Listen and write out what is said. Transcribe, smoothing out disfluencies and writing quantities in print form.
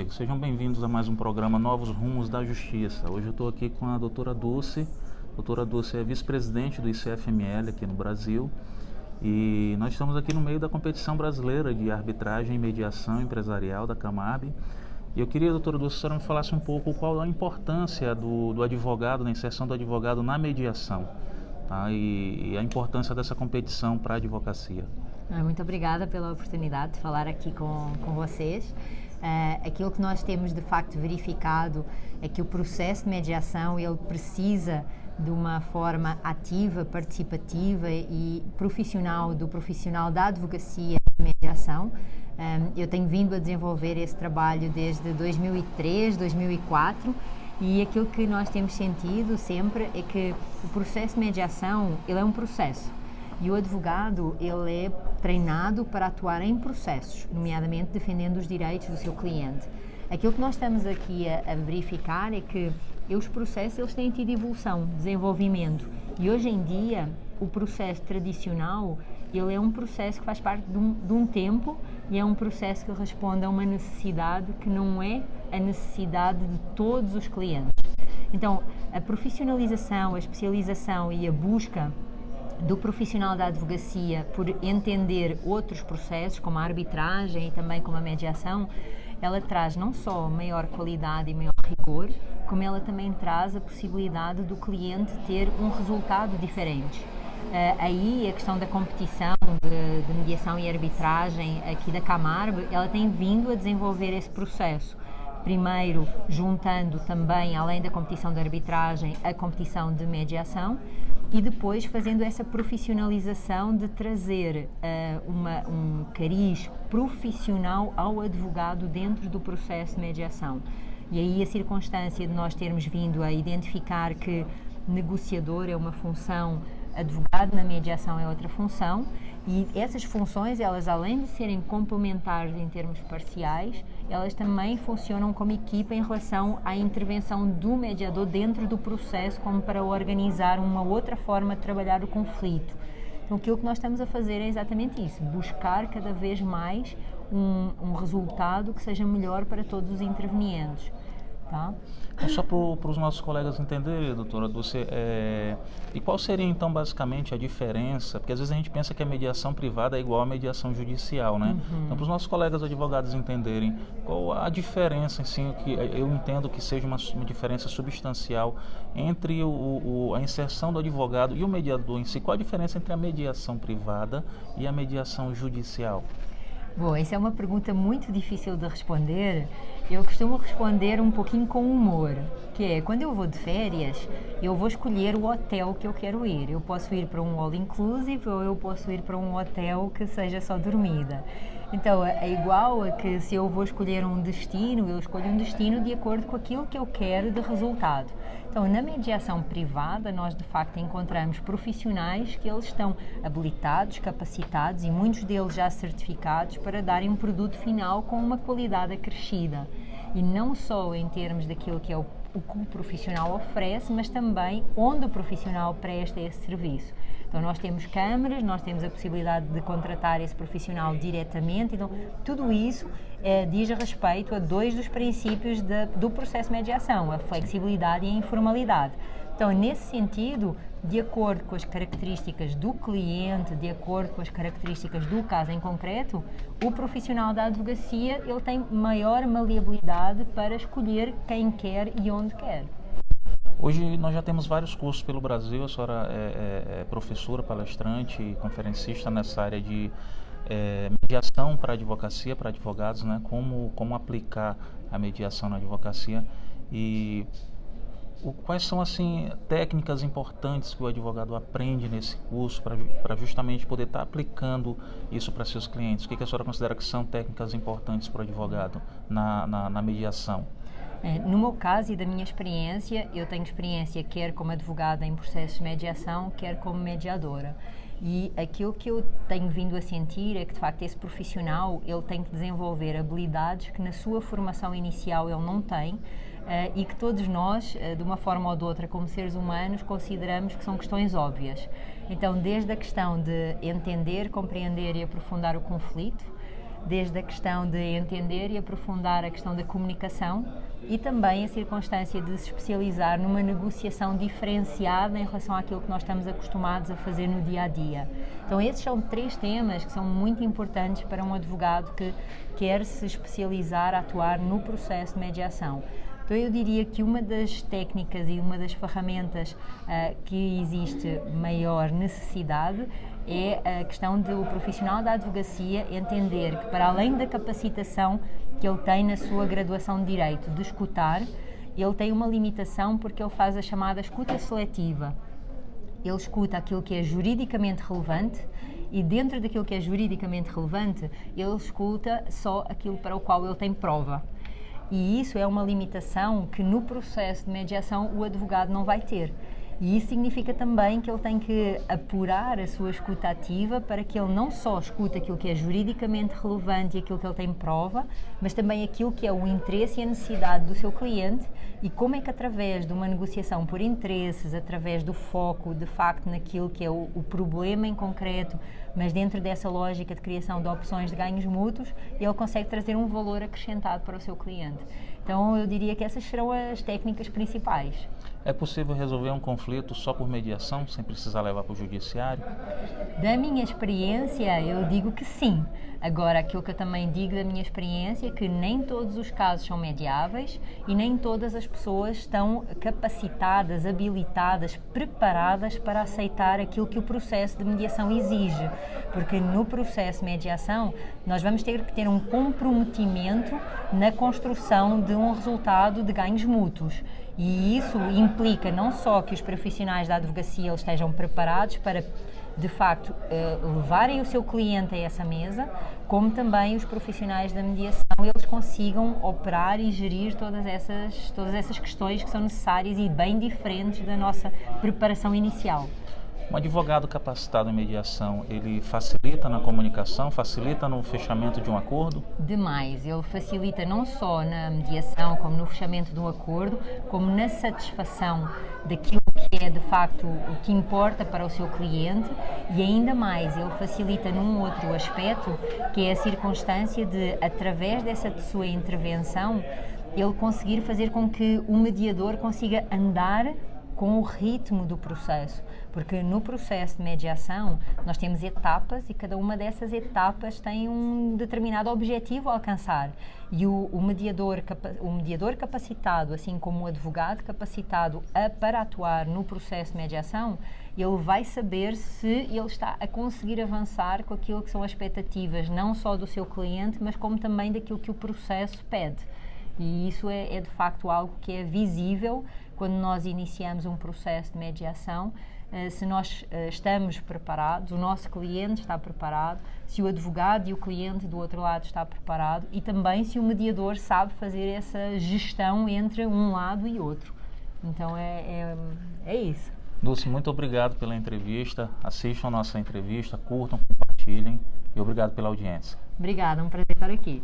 amigos, sejam bem-vindos a mais um programa Novos Rumos da Justiça. Hoje eu estou aqui com a doutora Dulce. A doutora Dulce é vice-presidente do ICFML aqui no Brasil e nós estamos aqui no meio da competição brasileira de arbitragem e mediação empresarial da Camarb. E eu queria, doutora Dulce, que a senhora me falasse um pouco qual a importância do advogado, da inserção do advogado na mediação, tá? E a importância dessa competição para a advocacia. Muito obrigada pela oportunidade de falar aqui com vocês. Aquilo que nós temos de facto verificado é que o processo de mediação ele precisa de uma forma ativa, participativa e profissional do profissional da advocacia e mediação. Eu tenho vindo a desenvolver esse trabalho desde 2003, 2004 e aquilo que nós temos sentido sempre é que o processo de mediação ele é um processo. E o advogado, ele é treinado para atuar em processos, nomeadamente defendendo os direitos do seu cliente. Aquilo que nós estamos aqui a verificar é que os processos eles têm tido evolução, desenvolvimento. E hoje em dia, o processo tradicional, ele é um processo que faz parte de um tempo e é um processo que responde a uma necessidade que não é a necessidade de todos os clientes. Então, a profissionalização, a especialização e a busca do profissional da advocacia por entender outros processos, como a arbitragem e também como a mediação, ela traz não só maior qualidade e maior rigor, como ela também traz a possibilidade do cliente ter um resultado diferente. Aí a questão da competição de mediação e arbitragem aqui da Camarb, ela tem vindo a desenvolver esse processo. Primeiro, juntando também, além da competição de arbitragem, a competição de mediação e depois fazendo essa profissionalização de trazer um cariz profissional ao advogado dentro do processo de mediação. E aí a circunstância de nós termos vindo a identificar que negociador é uma função, advogado na mediação é outra função, e essas funções, elas além de serem complementares em termos parciais, elas também funcionam como equipa em relação à intervenção do mediador dentro do processo, como para organizar uma outra forma de trabalhar o conflito. Então aquilo que nós estamos a fazer é exatamente isso, buscar cada vez mais um resultado que seja melhor para todos os intervenientes. Tá? Então, só para os nossos colegas entenderem, doutora Dulce, e qual seria então basicamente a diferença? Porque às vezes a gente pensa que a mediação privada é igual à mediação judicial, né? Então, para os nossos colegas advogados entenderem qual a diferença, assim, que eu entendo que seja uma diferença substancial entre a inserção do advogado e o mediador em si. Qual a diferença entre a mediação privada e a mediação judicial? Bom, essa é uma pergunta muito difícil de responder. Eu costumo responder um pouquinho com humor, que é, quando eu vou de férias, eu vou escolher o hotel que eu quero ir. Eu posso ir para um all-inclusive ou eu posso ir para um hotel que seja só dormida. Então, é igual a que se eu vou escolher um destino, eu escolho um destino de acordo com aquilo que eu quero de resultado. Então, na mediação privada, nós de facto encontramos profissionais que eles estão habilitados, capacitados e muitos deles já certificados para darem um produto final com uma qualidade acrescida. E não só em termos daquilo que é o que o profissional oferece, mas também onde o profissional presta esse serviço. Então, nós temos câmaras, nós temos a possibilidade de contratar esse profissional diretamente. Então, tudo isso diz respeito a dois dos princípios do processo de mediação, a flexibilidade e a informalidade. Então, nesse sentido, de acordo com as características do cliente, de acordo com as características do caso em concreto, o profissional da advocacia ele tem maior maleabilidade para escolher quem quer e onde quer. Hoje nós já temos vários cursos pelo Brasil, a senhora é professora, palestrante e conferencista nessa área de mediação para a advocacia, para advogados, né? Como aplicar a mediação na advocacia e quais são assim técnicas importantes que o advogado aprende nesse curso para justamente poder estar aplicando isso para seus clientes? O que a senhora considera que são técnicas importantes para o advogado na mediação? No meu caso e da minha experiência, eu tenho experiência quer como advogada em processos de mediação, quer como mediadora. E aquilo que eu tenho vindo a sentir é que, de facto, esse profissional ele tem que desenvolver habilidades que na sua formação inicial ele não tem e que todos nós, de uma forma ou de outra, como seres humanos, consideramos que são questões óbvias. Então, desde a questão de entender, compreender e aprofundar o conflito, desde a questão de entender e aprofundar a questão da comunicação e também a circunstância de se especializar numa negociação diferenciada em relação àquilo que nós estamos acostumados a fazer no dia a dia. Então esses são 3 temas que são muito importantes para um advogado que quer se especializar a atuar no processo de mediação. Então eu diria que uma das técnicas e uma das ferramentas que existe maior necessidade é a questão do profissional da advocacia entender que, para além da capacitação que ele tem na sua graduação de Direito de escutar, ele tem uma limitação porque ele faz a chamada escuta seletiva. Ele escuta aquilo que é juridicamente relevante e dentro daquilo que é juridicamente relevante, ele escuta só aquilo para o qual ele tem prova. E isso é uma limitação que no processo de mediação o advogado não vai ter. E isso significa também que ele tem que apurar a sua escuta ativa para que ele não só escute aquilo que é juridicamente relevante e aquilo que ele tem prova, mas também aquilo que é o interesse e a necessidade do seu cliente e como é que através de uma negociação por interesses, através do foco de facto naquilo que é o problema em concreto, mas dentro dessa lógica de criação de opções de ganhos mútuos, ele consegue trazer um valor acrescentado para o seu cliente. Então eu diria que essas serão as técnicas principais. É possível resolver um conflito só por mediação, sem precisar levar para o judiciário? Da minha experiência, eu digo que sim. Agora, aquilo que eu também digo da minha experiência é que nem todos os casos são mediáveis e nem todas as pessoas estão capacitadas, habilitadas, preparadas para aceitar aquilo que o processo de mediação exige. Porque no processo de mediação, nós vamos ter que ter um comprometimento na construção de um resultado de ganhos mútuos. E isso implica não só que os profissionais da advocacia estejam preparados para, de facto, levarem o seu cliente a essa mesa, como também os profissionais da mediação eles consigam operar e gerir todas essas questões que são necessárias e bem diferentes da nossa preparação inicial. Um advogado capacitado em mediação, ele facilita na comunicação, facilita no fechamento de um acordo? Demais. Ele facilita não só na mediação, como no fechamento de um acordo, como na satisfação daquilo que é, de facto, o que importa para o seu cliente e ainda mais, ele facilita num outro aspecto, que é a circunstância de, através dessa sua intervenção, ele conseguir fazer com que o mediador consiga andar com o ritmo do processo, porque no processo de mediação nós temos etapas e cada uma dessas etapas tem um determinado objetivo a alcançar e o mediador capacitado, assim como o advogado capacitado para atuar no processo de mediação, ele vai saber se ele está a conseguir avançar com aquilo que são as expectativas não só do seu cliente, mas como também daquilo que o processo pede. E isso é de facto algo que é visível quando nós iniciamos um processo de mediação, se nós estamos preparados, o nosso cliente está preparado, se o advogado e o cliente do outro lado está preparado e também se o mediador sabe fazer essa gestão entre um lado e outro. Então é isso. Dulce, muito obrigado pela entrevista, assistam a nossa entrevista, curtam, compartilhem e obrigado pela audiência. Obrigada, é um prazer estar aqui.